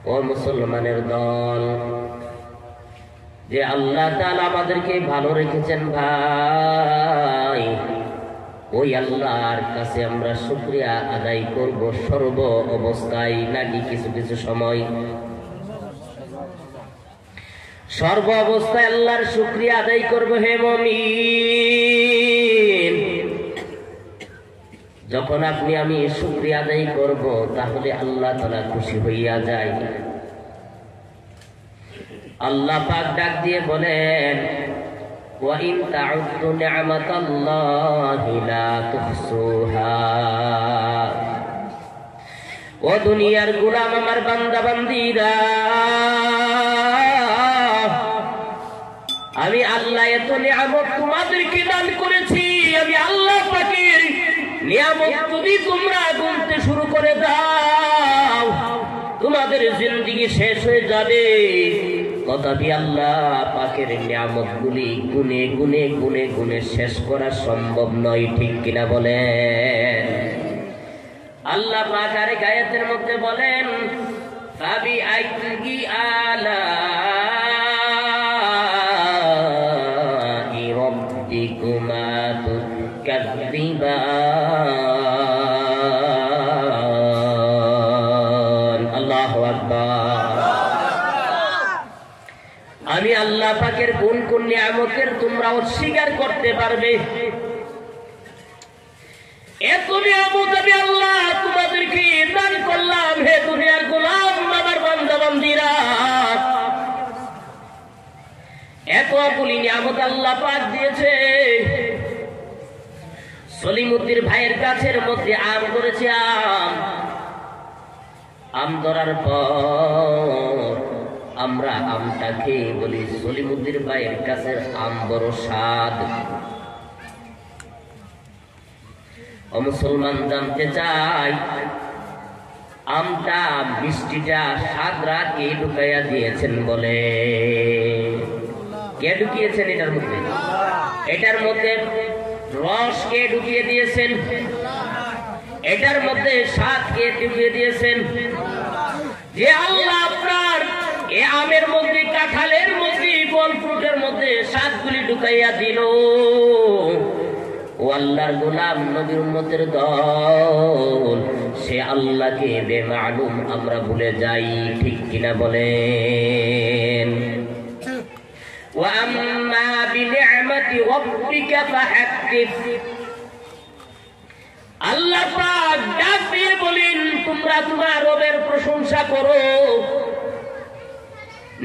ও মুসলমানের দল, যে আল্লাহ তাআলা আমাদেরকে ভালো রেখেছেন ভাই, ওই আল্লাহর কাছে আমরা শুকরিয়া আদায় করব সর্ব অবস্থায়, নাকি কিছু কিছু সময়? সর্ব অবস্থায় আল্লাহর শুকরিয়া আদায় করব। হে মুমিন, যখন আপনি আমি শুকরিয়া আদায় করব, তাহলে আল্লাহ তাআলা খুশি হইয়া যায়। আল্লাহ পাক ডাক দিয়ে বলেন, ওয়া ইন তাউদ্দু নি'মাতাল্লাহি লা তুহসুহা। ও দুনিয়ার গোলাম, আমার বান্দা বান্দীরা, আমি আল্লাহ এত নিয়ামত তোমাদেরকে দান করেছি। আমি আল্লাহ পাকের নিয়ামত যদি তোমরা গুনতে শুরু করে দাও, তোমাদের জিন্দেগি শেষ হয়ে যাবে। তথাপি আল্লাহ পাকের নিয়ামতগুলি গুনে গুনে গুনে গুনে শেষ করা সম্ভব নয়, ঠিক কিনা বলেন? আল্লাহ পাক আরেক আয়াতের মধ্যে বলেন, ফাবি আইয়ি আলাই রাব্বিকুমা তুকাযযিবান। আল্লাহু আকবার। আমি আল্লাহ পাকের কোন কোন নিয়ামতের তোমরা অস্বীকার করতে পারবে? এত নিয়ামত আমি আল্লাহ তোমাদেরকে দান করলাম। হে দুনিয়ার গোলাম, আমার বান্দা বান্দীরা, এতগুলি নিয়ামত আল্লাহ পাক দিয়েছে। সলিমুদ্দির ভাইয়ের গাছের মধ্যে আম ধরেছে। আম ধরার পর আমরা আমটা খেয়ে বলি, সলিমুদ্দির ভাইয়ের গাছের আম বড় স্বাদ। ও মুসলমান, জানতে চাই, আমটা মিষ্টিটা স্বাদরা কে ঢুকাইয়া দিয়েছেন? বলে কে ঢুকিয়েছেন এটার মধ্যে? এটার মধ্যে রস কে ঢুকিয়ে দিয়েছেন? এটার মধ্যে স্বাদ কে ঢুকিয়ে দিয়েছেন? যে আল্লাহ আপনার এই আমের মধ্যে, কাঁঠালের মধ্যে, ফল ফ্রুটের মধ্যে স্বাদগুলি ঢুকাইয়া দিল, ও আল্লাহর গোলাম, নবীর উম্মতের দল, সে আল্লাহকে বেমালুম আমরা ভুলে যাই, ঠিক কিনা বলেন? ওয়া আম্মা বিনি'মাতি রাব্বিকা ফাহাদ্দিস। আল্লাহ পাক ডাক দিয়ে বলেন, তোমরা তোমার রবের প্রশংসা করো,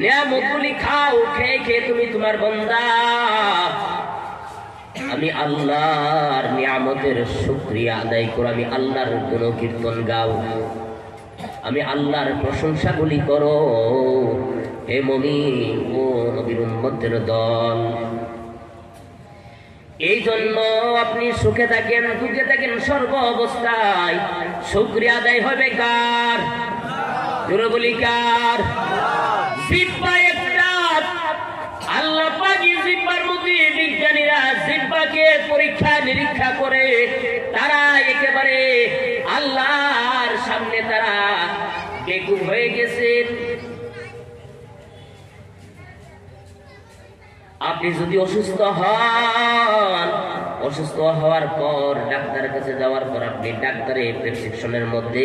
নিয়ামতগুলি খাও, খেয়ে খেয়ে তুমি তোমার বান্দা আমি আল্লাহর নিয়ামতের শুকরিয়া আদায় করো, আমি আল্লাহর গুণকীর্তন গাও, আমি আল্লাহর প্রশংসাগুলি করো। হে মুমিন ও নবীর উম্মতের দল, এই জন্য আপনি সুখে থাকেন, দুঃখে থাকেন, সর্ব অবস্থায় শুকরিয়া আদায় হবে কার? জোরে বলি কার? জিহ্বা একটা, আল্লাহ পাক জিহ্বার মধ্যে বিজ্ঞানীরা জিহ্বাকে পরীক্ষা নিরীক্ষা করে, তারা একেবারে আল্লাহর সামনে তারা বেকুব হয়ে গেছে। আপনি যদি অসুস্থ হন, অসুস্থ হওয়ার পর ডাক্তারের কাছে যাওয়ার পর আপনি ডাক্তারের প্রেসক্রিপশনের মধ্যে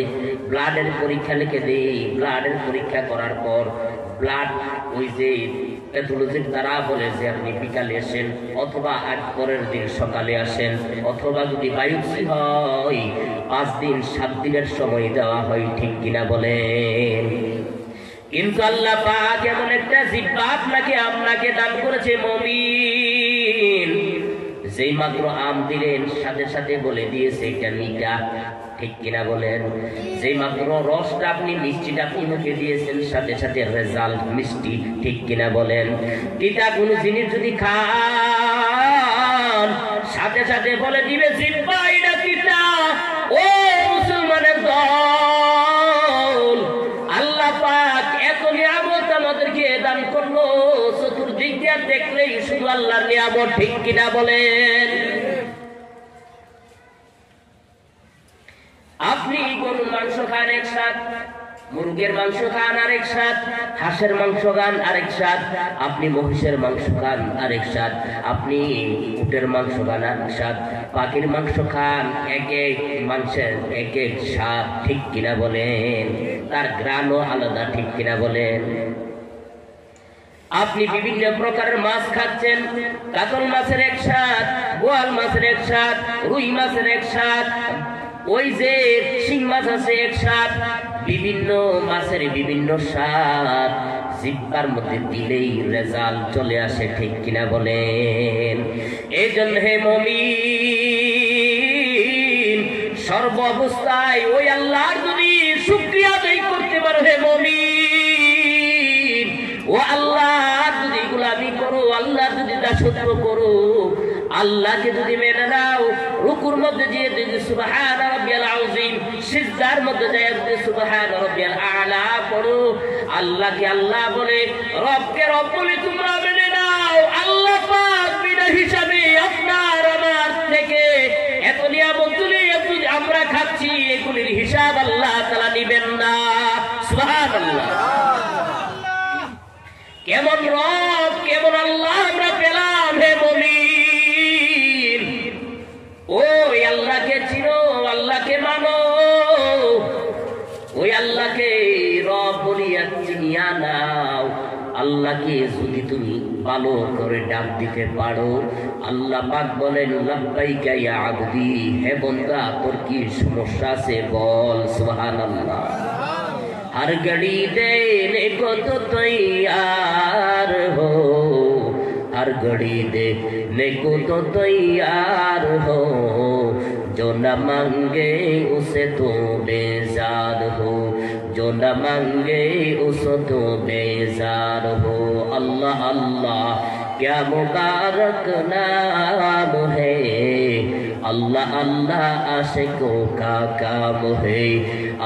ব্লাডের পরীক্ষা লিখে দেই, ব্লাডের পরীক্ষা করার পর ব্লাড ওই যে প্যাথোলজির তারা বলে যে আপনি বিকালে আসেন, অথবা পরের দিন সকালে আসেন, অথবা যদি বায়োপসি হয় 5 দিন 7 দিনের সময় দেওয়া হয়, ঠিক কিনা বলেন? কিন্তু আল্লাহ পাক এমন একটা জিহ্বা আপনাকে দান করেছে মুমিন, যেই মাত্র আম দিলেন সাথে সাথে বলে দিয়েছে এটা মিঠা, ঠিক কিনা বলেন? যেই মাত্র রসটা আপনি, মিষ্টিটা আপনি মুখে দিয়েছেন, সাথে সাথে রেজাল্ট মিষ্টি, ঠিক কিনা বলেন? তিতা কোনো জিনিস যদি খান, সাথে সাথে বলে দিবে জিহ্বা এটা তিতা। ও মুসলমানের দল, আল্লাহ পাক এত নিয়ামত আমাদেরকে দান করলো, চতুর্দিক দিয়ে দেখলেই শুধু আল্লাহর নিয়ামত, ঠিক কিনা বলেন? আপনি গরুর মাংস খান, একসাথ মুরগের মাংস খান আরেক স্বাদ, হাঁসের মাংস খান আরেক স্বাদ, আপনি মহিষের মাংস খান আরেক স্বাদ, আপনি উটের মাংস খান আরেক স্বাদ, পাখির মাংস খান, এক এক মাংসের এক এক স্বাদ, ঠিক কিনা বলেন? তার ঘ্রাণও আলাদা, ঠিক কিনা বলেন? আপনি বিভিন্ন প্রকারের মাছ খাচ্ছেন, কাতল মাছের এক স্বাদ, বোয়াল মাছের এক স্বাদ, রুই মাছের এক স্বাদ, ওই যে শিং মাছ আছে এক স্বাদ, বিভিন্ন মাছের বিভিন্ন স্বাদ জিহ্বার মধ্যে দিলেই রেজাল্ট চলে আসে, ঠিক কিনা বলেন? এই জন্য হে মুমিন, সর্ব অবস্থায় ওই আল্লাহর যদি শুকরিয়া আদায় করতে পারো হে মুমিন, ও আল্লাহর যদি গোলামি করো, আল্লাহর যদি দাসত্ব করো, আল্লাহকে যদি মেনে নাও, রুকুর মধ্যে যে সুবহান রাব্বিয়াল আযীম, সিজদার মধ্যে যায় সুবহান রাব্বিয়াল আ'লা পড়ো, আল্লাহকে আল্লাহ বলে, রবকে রব বলে তোমরা মেনে নাও, আল্লাহ পাক বিনা হিসাবে আপনার আমার থেকে এত নিয়ামত তুলে আমরা খাচ্ছি, এগুলির হিসাব আল্লাহ তাআলা নেবেন না। সুবহানাল্লাহ। কেমন রব, কেমন আল্লাহ আমরা পেলাম হে মুমিন। ওই আল্লাহকে চিনো, আল্লাহকে মানো, ওই আল্লাহকে রব বলিয়া চিনিয়া নাও। আল্লাহকে যদি তুমি ভালো করে ডাক দিতে পারো, আল্লাহ পাক বলেন লাব্বাইকা ইয়া আবদি, হে বান্দা তোর কি সমস্যা আছে বল। সুবহানাল্লাহ। हर घड़ी देने को तो तैयार हो, हर घड़ी देने को तो तैयार हो, जो न मांगे उसे तो बेजार हो, जो न मांगे उसे तो बेजार हो। अल्लाह अल्लाह क्या मुबारक नाम है, अल्लाह अल्लाह आशिकों का काम है,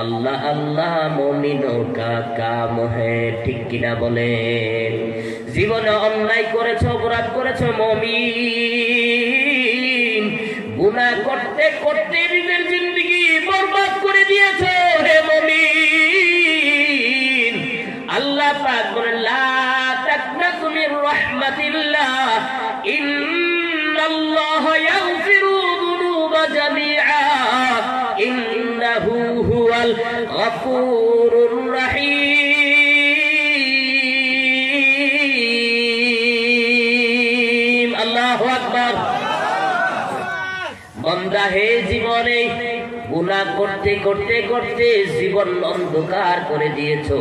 अल्लाह अल्लाह मुमिनों का काम है, ঠিক কিনা বলেন? জীবনে অন্যায় করেছো, অপরাধ করেছো মুমিন, গুনাহ করতে করতে নিজের জিন্দেগি বরবাদ করে দিয়েছো হে মুমিন। আল্লাহ পাক বলেন লা তাকনাতু মির রাহমাতিল্লাহ, ইন্নাল্লাহা ইয়াগফিরু যুনুবা জামিআ, ইন্নাহু হুয়াল গফুরুর রহিম। আল্লাহু আকবার। বান্দা হে, জীবনে গুনাহ করতে করতে করতে জীবন অন্ধকার করে দিয়েছো,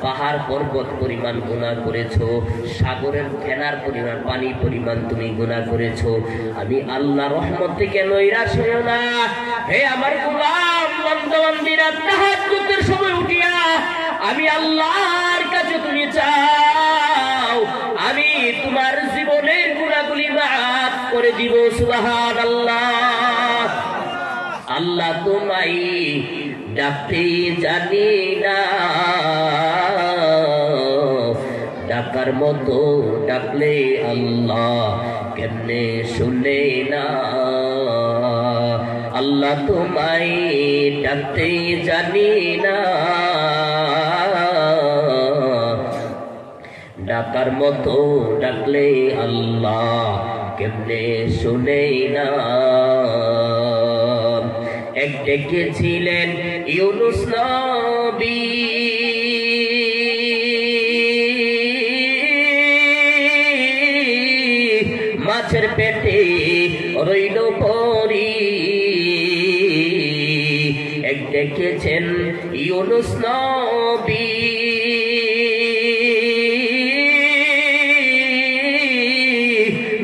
পাহাড় পর্বত পরিমাণ গুনাহ করেছো, সাগরের ফেনার পরিমাণ পানি পরিমাণ তুমি গুনাহ করেছো। আমি আল্লাহ রহমত থেকে নৈরাশ হইও না হে আমার গোলাম বান্দা-বান্দীরা। তাহাজ্জুদের সময় উঠিয়া আমি আল্লাহর কাছে তুমি চাও, আমি তোমার জীবনের গুনাহগুলি মাফ করে দিব। সুবহানাল্লাহ। আল্লাহ তোমায় ডাকতে জানি না, ডাকার মতো ডাকলে আল্লাহ কেমনে শুনে না। আল্লাহ তোমায় ডাকতে জানি না, ডাকার মতো ডাকলে আল্লাহ কেমনে শুনে না। এক ডেকেছিলেন ইউনুস নবী, মাছের পেটে রইল পরি। এক ডেকেছেন ইউনুস নবী,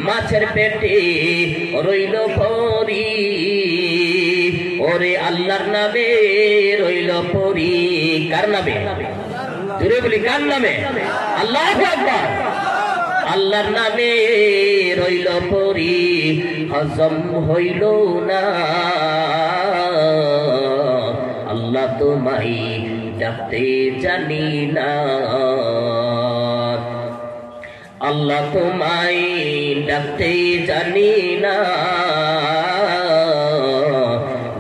মাছের পেটে রইল পরি। ওরে আল্লাহর নামে রইল পরি। কার নামে? জোরে বলি, কার নামে? আল্লাহু আকবার। আল্লাহর নামে রইল পরি, হজম হইল না। আল্লাহ তোমায় ডাকতে জানি না, আল্লাহ তোমায় ডাকতে জানি না।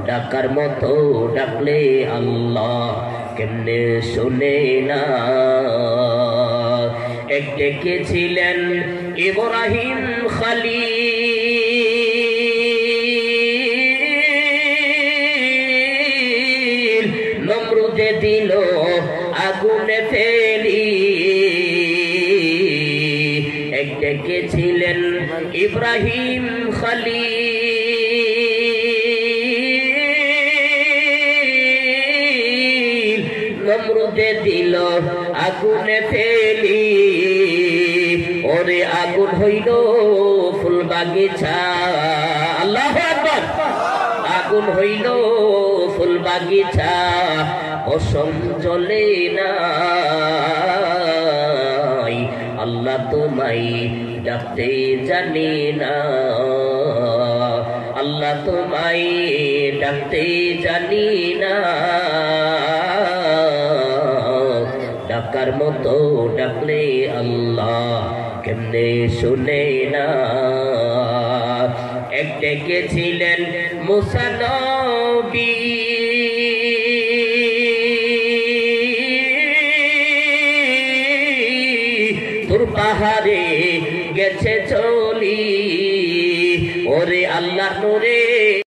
ডাকার মতো ডাকলে আল্লাহ কেমনে শুনে না। এক ডেকেছিলেন ইব্রাহিম খলিল, নমরুদে দিল আগুনে ফেলি। এক ডেকেছিলেন ইব্রাহিম খলিল, নমরুদে দিল আগুনে ফেলি। ওরে আগুন হইল ফুল বাগিচা, আল্লাহু আকবার। আগুন হইল ফুল বাগিচা, পশম জ্বলে না। আল্লাহ তোমায় ডাকতে জানি না, আল্লাহ তোমায় ডাকতে জানি না। ডাকার মতো ডাকলে আল্লাহ কেমনে শুনে না। এক ডেকেছিলেন মুসা নবী, তুর পাহাড়ে গেছে চলি। ওরে আল্লাহর নূরে